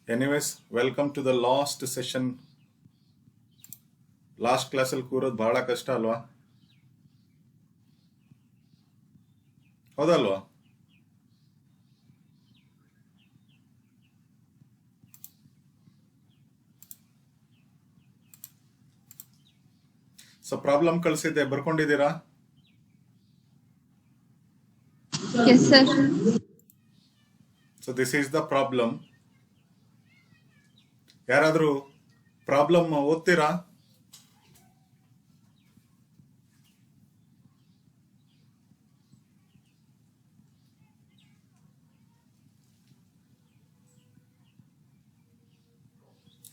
Anyways, welcome to the last session. Last ಕ್ಲಾಸಲ್ಲಿ ಕೂರೋದು ಬಹಳ ಕಷ್ಟ ಅಲ್ವಾ? ಹೌದಲ್ವಾ? ಸೊ ಪ್ರಾಬ್ಲಮ್ ಕಳಿಸಿದ್ದೆ, ಬರ್ಕೊಂಡಿದ್ದೀರಾ? Yes, sir. So this is the problem. ಯಾರಾದರೂ ಪ್ರಾಬ್ಲಮ್ ಓದ್ತೀರಾ?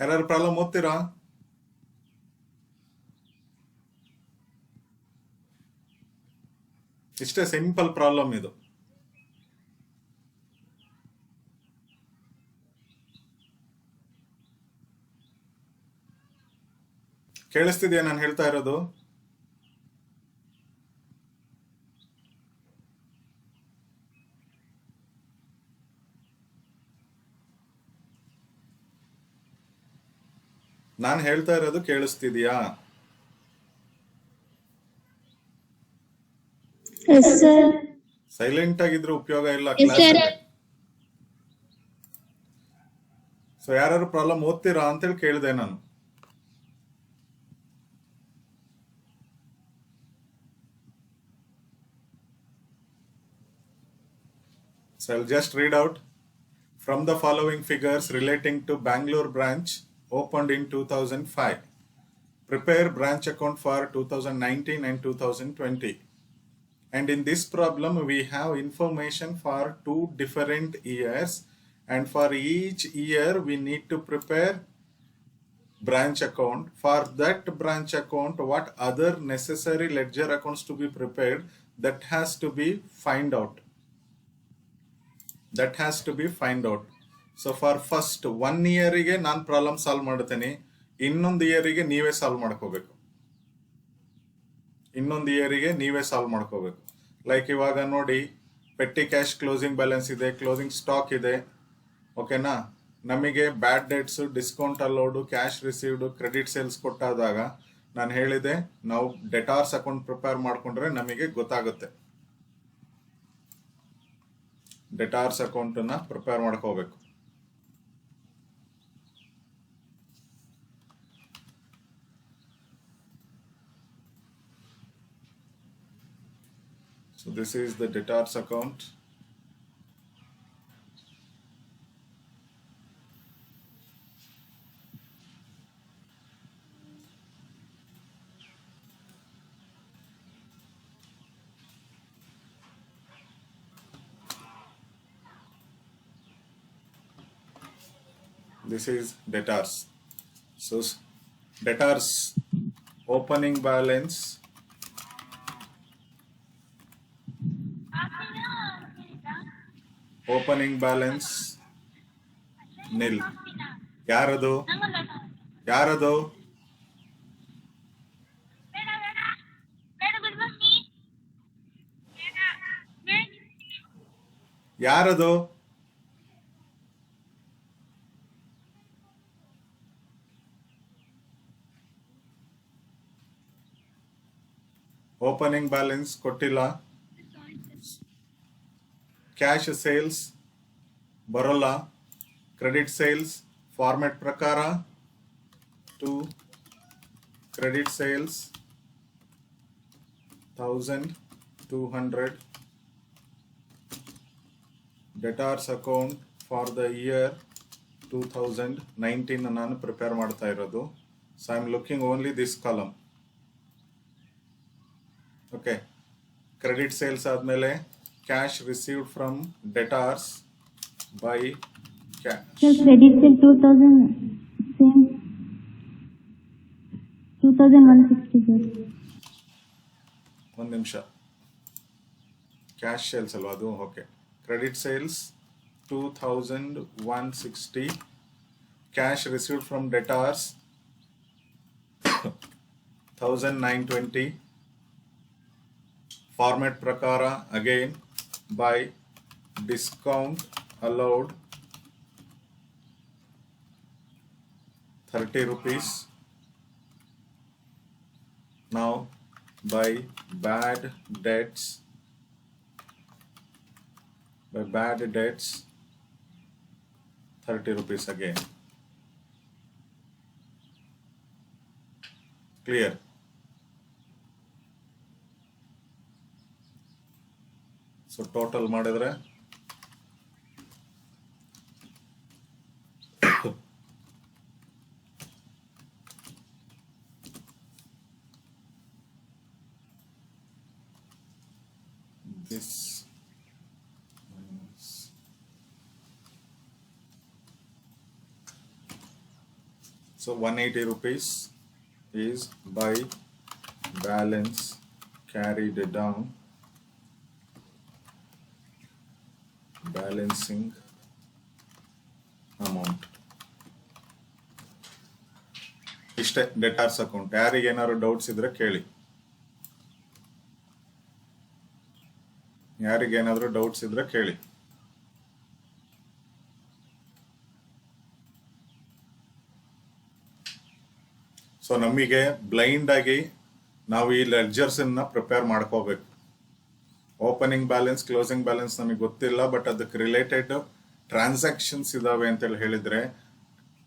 ಯಾರು ಪ್ರಾಬ್ಲಮ್ ಓದ್ತೀರಾ? ಇಷ್ಟೇ ಸಿಂಪಲ್ ಪ್ರಾಬ್ಲಮ್ ಇದು. ಕೇಳಿಸ್ತಿದ್ಯಾ ನಾನು ಹೇಳ್ತಾ ಇರೋದು? ನಾನು ಹೇಳ್ತಾ ಇರೋದು ಕೇಳಿಸ್ತಿದ್ಯಾ? Yes, sir. ಸೈಲೆಂಟ್ ಆಗಿದ್ರೆ ಉಪಯೋಗ ಇಲ್ಲ Yes, sir. ಕ್ಲಾಸ್. ಸೊ ಯಾರು ಪ್ರಾಬ್ಲಮ್ ಓದ್ತೀರಾ ಅಂತೇಳಿ ಕೇಳಿದೆ ನಾನು. So I'll just read out. From the following figures relating to Bangalore branch opened in 2005. Prepare branch account for 2019 and 2020. And in this problem, we have information for 2 different years. And for each year, we need to prepare branch account. For that branch account, what other necessary ledger accounts to be prepared, that has to be find out. That has to be find out. So for first 1 year ಗೆ ನಾನು problem solve ಮಾಡ್ತೇನೆ, ಇನ್ನೊಂದು ಇಯರಿಗೆ ನೀವೇ solve ಮಾಡ್ಕೋಬೇಕು. Like ಇವಾಗ ನೋಡಿ, petty cash closing balance ಇದೆ, closing stock ಇದೆ, ಓಕೆನಾ? ನಮಗೆ bad debts, discount allowed, cash received, credit sales ಕೊಟ್ಟಾದಾಗ ನಾನು ಹೇಳಿದೆ ನಾವು ಡೆಟಾರ್ಸ್ ಅಕೌಂಟ್ ಪ್ರಿಪೇರ್ ಮಾಡ್ಕೊಂಡ್ರೆ ನಮಗೆ ಗೊತ್ತಾಗುತ್ತೆ. ಡೆಟಾರ್ಸ್ ಅಕೌಂಟನ್ನು ಪ್ರಿಪೇರ್ ಮಾಡ್ಕೋಬೇಕು. So this is the debtors account. This is debtors. So debtors opening balance nil. ಯಾರದು? ಓಪನಿಂಗ್ ಬ್ಯಾಲೆನ್ಸ್ ಕೊಟ್ಟಿಲ್ಲ. ಕ್ಯಾಶ್ ಸೇಲ್ಸ್ ಬರೋಲ್ಲ. ಕ್ರೆಡಿಟ್ ಸೇಲ್ಸ್ ಫಾರ್ಮೆಟ್ ಪ್ರಕಾರ to credit sales 1200. Debtors account for the year 2019 ನಾನು ಪ್ರಿಪೇರ್ ಮಾಡ್ತಾ ಇರೋದು. So I am looking only this column. Okay, credit sales ಆದಮೇಲೆ cash received from debtors by cash. Credit sale 2000, same 2160. ಒಂದು ನಿಮಿಷ, cash sales ಅಲ್ವಾ ಅದು? Okay, credit sales 2160, cash received from debtors 1920. Format ಪ್ರಕಾರ again by discount allowed 30 rupees. Now by bad debts, 30 rupees again. Clear? So total ಮಾಡಿದ್ರೆ this minus so 180 rupees is by balance carried down, balancing amount. ಇಷ್ಟೇ ಡೆಟಾರ್ಸ್ account. ಯಾರಿಗೆ ಏನಾದ್ರು doubts ಇದ್ರೆ ಕೇಳಿ. ಯಾರಿಗೇನಾದ್ರೂ doubts ಇದ್ರೆ ಕೇಳಿ. So ನಮಗೆ ಬ್ಲೈಂಡ್ ಆಗಿ ನಾವು ಈ ಲೆಡ್ಜರ್ಸ್ ಅನ್ನ ಪ್ರಿಪೇರ್ ಮಾಡ್ಕೋಬೇಕು. ಓಪನಿಂಗ್ ಬ್ಯಾಲೆನ್ಸ್, ಕ್ಲೋಸಿಂಗ್ ಬ್ಯಾಲೆನ್ಸ್ ನಮಗೆ ಗೊತ್ತಿಲ್ಲ, ಬಟ್ ಅದಕ್ಕೆ ರಿಲೇಟೆಡ್ ಟ್ರಾನ್ಸಾಕ್ಷನ್ಸ್ ಇದಾವೆ ಅಂತೇಳಿ ಹೇಳಿದ್ರೆ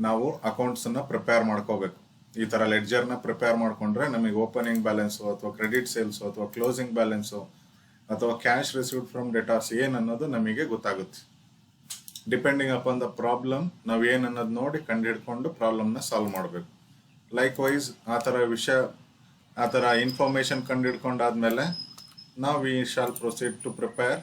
ನಾವು ಅಕೌಂಟ್ಸ್ ಅನ್ನ ಪ್ರಿಪೇರ್ ಮಾಡ್ಕೋಬೇಕು. ಈ ತರ ಲೆಡ್ಜರ್ ನ ಪ್ರಿಪೇರ್ ಮಾಡ್ಕೊಂಡ್ರೆ ನಮಗೆ ಓಪನಿಂಗ್ ಬ್ಯಾಲೆನ್ಸ್ ಅಥವಾ ಕ್ರೆಡಿಟ್ ಸೇಲ್ಸ್ ಅಥವಾ ಕ್ಲೋಸಿಂಗ್ ಬ್ಯಾಲೆನ್ಸ್ ಅಥವಾ ಕ್ಯಾಶ್ ರಿಸೀವ್ಡ್ ಫ್ರಮ್ ಡೆಟಾರ್ಸ್ ಏನ್ ಅನ್ನೋದು ನಮಗೆ ಗೊತ್ತಾಗುತ್ತೆ. ಡಿಪೆಂಡಿಂಗ್ ಅಪಾನ್ ದ ಪ್ರಾಬ್ಲಮ್ ನಾವು ಏನ್ ಅನ್ನೋದು ನೋಡಿ ಕಂಡುಹಿಡ್ಕೊಂಡು ಪ್ರಾಬ್ಲಮ್ ನ ಸಾಲ್ವ್ ಮಾಡಬೇಕು. ಲೈಕ್ ವೈಸ್ ಆ ಥರ ಇನ್ಫಾರ್ಮೇಶನ್ ಕಂಡುಹಿಡ್ಕೊಂಡಾದ್ಮೇಲೆ ನಾವು we shall proceed to prepare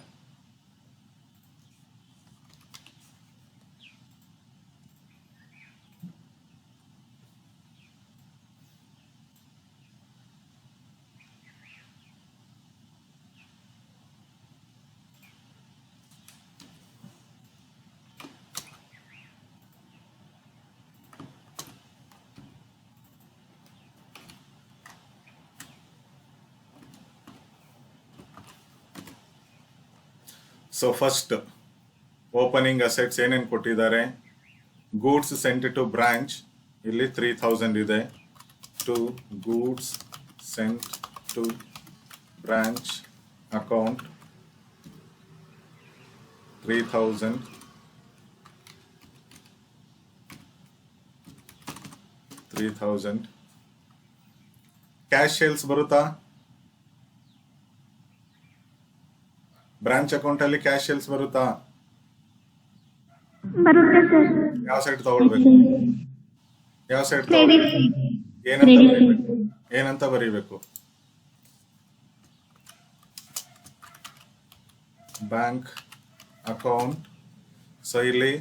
so first opening assets ಏನೇನು ಕೊಟ್ಟಿದ್ದಾರೆ. ಗೂಡ್ಸ್ ಸೆಂಟ್ ಟು ಬ್ರಾಂಚ್ ಇಲ್ಲಿ 3000 ಇದೆ. To goods sent to branch account 3000. Cash sales ಬರುತ್ತಾ? ಬ್ರಾಂಚ್ ಅಕೌಂಟ್ ಅಲ್ಲಿ ಕ್ಯಾಶ್ ಸೇಲ್ಸ್ ಬರುತ್ತಾ? ಬರುತ್ತೆ ಸರ್. ಯಾವ ಸೈಡ್ ತಗೊಳ್ಬೇಕು? ಯಾವ ಸೈಡ್ ಏನಂತ ಬರೀಬೇಕು? Bank account. ಸೊ ಇಲ್ಲಿ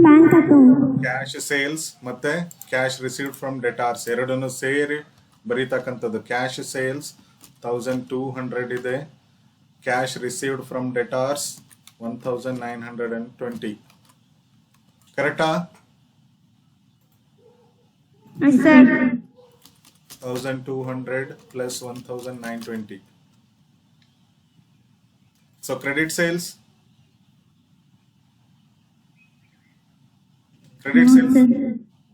ಬ್ಯಾಂಕ್ ಅಕೌಂಟ್, ಕ್ಯಾಶ್ ಸೇಲ್ಸ್ ಮತ್ತೆ ಕ್ಯಾಶ್ ರಿಸೀವ್ಡ್ ಫ್ರಮ್ ಡೆಟಾರ್ಸ್ ಎರಡನ್ನು ಸೇರಿ ಬರೀತಕ್ಕಂಥದ್ದು. ಕ್ಯಾಶ್ ಸೇಲ್ಸ್ 1200 ಇದೆ. Cash received from debtors 1920. ಕರೆಕ್ಟಾ? Sir 1200 plus 1920. So credit sales.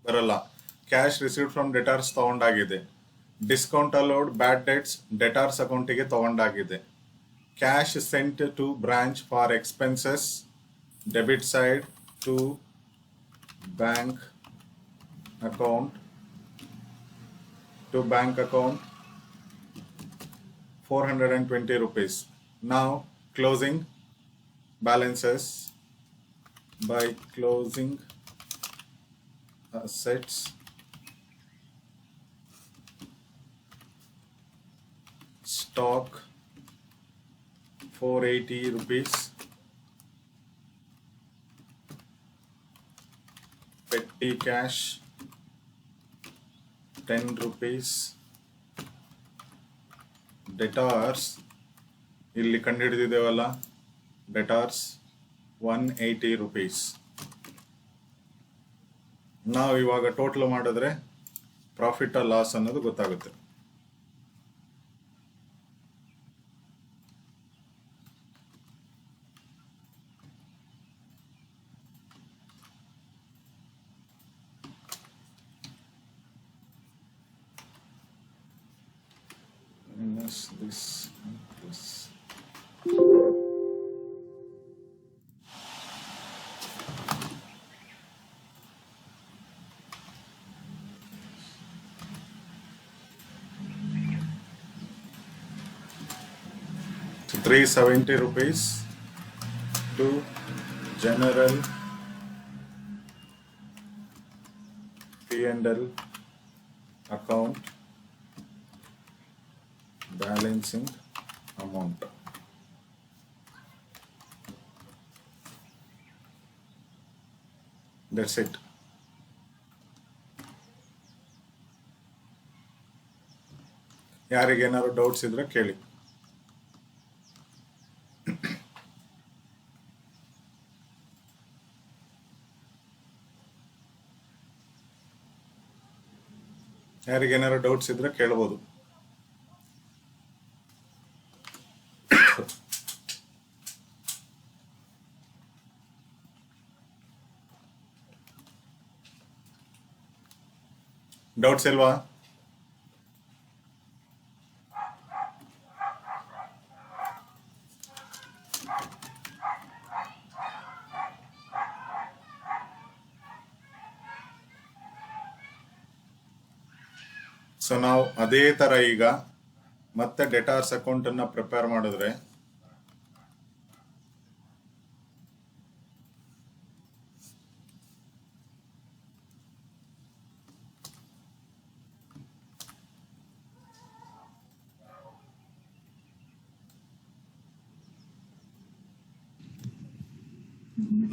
ಬರಲ್ಲ. ಕ್ಯಾಶ್ ರಿಸೀವ್ಡ್ ಫ್ರಮ್ ಡೆಟಾರ್ಸ್ ತಗೊಂಡಾಗಿದೆ. Discount allowed bad debts debtors ಅಕೌಂಟಿಗೆ ತಗೊಂಡಾಗಿದೆ. Cash sent to branch for expenses debit side to bank account 420 rupees. Now closing balances by closing assets stock 480 rupees. Petty cash 10 rupees. ಡೆಟಾರ್ಸ್ ಇಲ್ಲಿ ಕಂಡುಹಿಡಿದಿದ್ದೇವಲ್ಲ, ಡೆಟಾರ್ಸ್ 180 rupees. ನಾವು ಇವಾಗ total ಮಾಡಿದ್ರೆ profit loss ಅನ್ನೋದು ಗೊತ್ತಾಗುತ್ತೆ. this and this. So 370 rupees to general P&L account balancing amount. That's it. ಯಾರಿಗೇನಾದ್ರು doubts ಇದ್ರೆ ಕೇಳಿ. ಯಾರಿಗೇನಾದ್ರು doubts ಇದ್ರೆ ಕೇಳಬಹುದು. ಡೌಟ್ಸ್ ಇಲ್ವಾ? ಸೊ ನಾವು ಅದೇ ತರ ಈಗ ಮತ್ತೆ ಡೆಟಾರ್ಸ್ ಅಕೌಂಟ್ ಅನ್ನ ಪ್ರಿಪೇರ್ ಮಾಡಿದ್ರೆ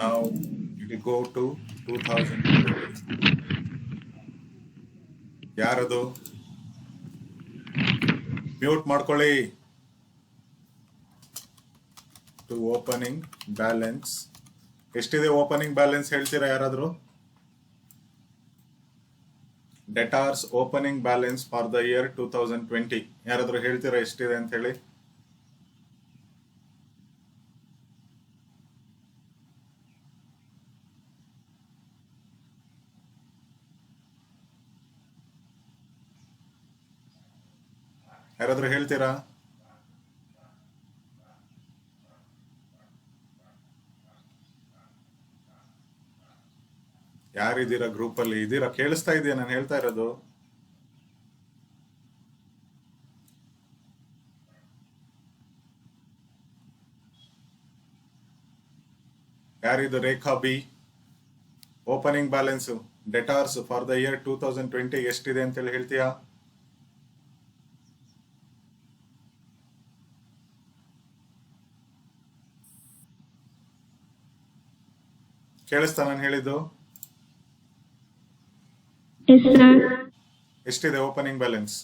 now it will go to 2020. ಯಾರದು? ಮ್ಯೂಟ್ ಮಾಡ್ಕೊಳ್ಳಿ. ಟು ಓಪನಿಂಗ್ ಬ್ಯಾಲೆನ್ಸ್ ಎಷ್ಟಿದೆ? ಓಪನಿಂಗ್ ಬ್ಯಾಲೆನ್ಸ್ ಹೇಳ್ತೀರಾ ಯಾರಾದ್ರು? Debtors opening balance for the year 2020 ಯಾರಾದ್ರೂ ಹೇಳ್ತೀರಾ ಎಷ್ಟಿದೆ ಅಂತ ಹೇಳಿ? ಯಾರಾದ್ರೂ ಹೇಳ್ತೀರಾ? ಯಾರಿದ್ದೀರಾ ಗ್ರೂಪ್ ಅಲ್ಲಿ? ಇದ್ದೀರಾ? ಕೇಳಿಸ್ತಾ ಇದೆಯಾ ನಾನು ಹೇಳ್ತಾ ಇರೋದು? ಯಾರಿದು? Rekha B. Opening balance debtors for the year 2020 ಎಷ್ಟಿದೆ ಅಂತೇಳಿ ಹೇಳ್ತೀಯಾ? ಕೇಳಿಸ್ತಾ ನಾನು ಹೇಳಿದ್ದು? ಎಷ್ಟಿದೆ ಓಪನಿಂಗ್ ಬ್ಯಾಲೆನ್ಸ್?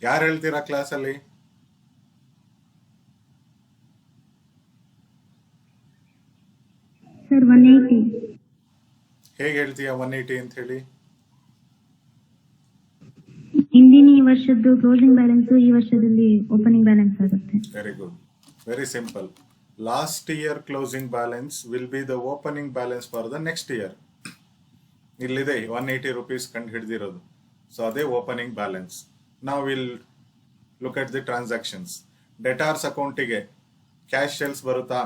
ಯಾರು ಹೇಳ್ತೀರಾ ಕ್ಲಾಸ್ ಅಲ್ಲಿ? ಸರ್ 180. ಹೇಗೆ ಹೇಳ್ತೀಯಾ 180 ಅಂತ ಹೇಳಿ? ಹಿಂದಿನ ಈ ವರ್ಷದ್ದು ಕ್ಲೋಸಿಂಗ್ ಬ್ಯಾಲೆನ್ಸ್ ಈ ವರ್ಷದಲ್ಲಿ ಓಪನಿಂಗ್ ಬ್ಯಾಲೆನ್ಸ್ ಆಗುತ್ತೆ. Very good, very simple. Last year closing balance will be the opening balance for the next year. ಇಲ್ಲಿದೆ 180 rupees ಕಂಡು ಹಿಡಿದಿರೋದು. ಸೊ ಅದೇ ಓಪನಿಂಗ್ ಬ್ಯಾಲೆನ್ಸ್. ನಾವು will look at the transactions. Debtors ಅಕೌಂಟಿಗೆ cash sales ಬರುತ್ತಾ?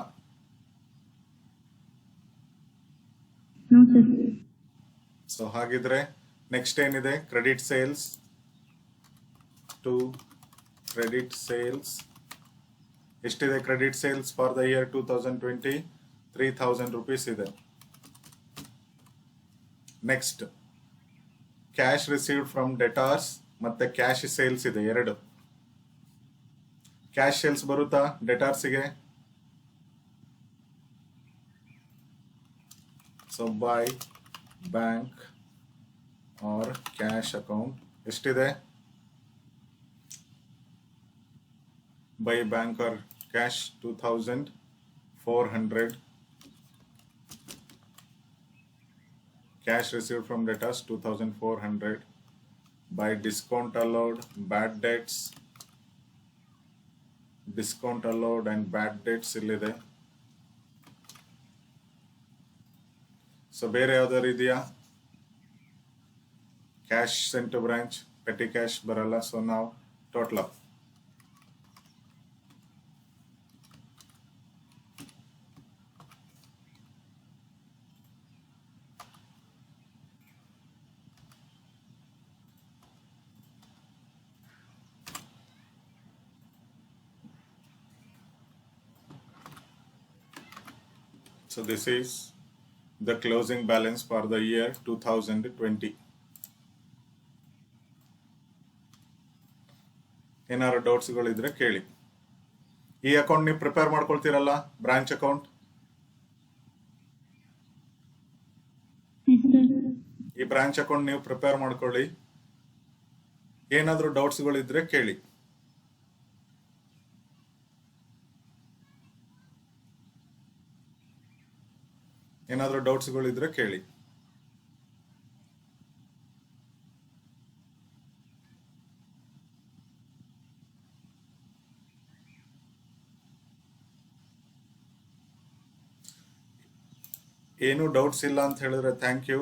So ಹಾಗಿದ್ರೆ next ಏನಿದೆ? Credit sales. To credit sales ಎಷ್ಟಿದೆ? Credit sales for the year 2020 3000 rupees ಇದೆ. Next cash received from debtors ಮತ್ತೆ ಕ್ಯಾಶ್ ಸೇಲ್ಸ್ ಇದೆ, ಎರಡು. ಕ್ಯಾಶ್ ಸೇಲ್ಸ್ ಬರುತ್ತಾ ಡೆಟಾರ್ಸಿಗೆ? So by bank or cash account ಎಷ್ಟಿದೆ? by bank or cash 2400. Cash received from debtors 2400. By discount allowed, bad debts, discount allowed and bad debts illide so ಬೇರೆ ಯಾವ್ದಾದ್ರು ಇದೆಯಾ? Cash sent to branch, petty cash ಬರಲ್ಲ. So ನಾವು total up. So this is the closing balance for the year 2020. ಏನಾದ್ರು ಡೌಟ್ಸ್ಗಳಿದ್ರೆ ಕೇಳಿ. ಈ account ನೀವು prepare ಮಾಡ್ಕೊಳ್ತೀರಲ್ಲ, branch account, ಈ ಬ್ರಾಂಚ್ ಅಕೌಂಟ್ ನೀವು ಪ್ರಿಪೇರ್ ಮಾಡ್ಕೊಳ್ಳಿ. ಏನಾದ್ರು ಡೌಟ್ಸ್ಗಳಿದ್ರೆ ಕೇಳಿ. ಏನಾದರೂ ಡೌಟ್ಸ್ಗಳಿದ್ರೆ ಕೇಳಿ. ಏನು ಡೌಟ್ಸ್ ಇಲ್ಲ ಅಂತ ಹೇಳಿದ್ರೆ ಥ್ಯಾಂಕ್ ಯು.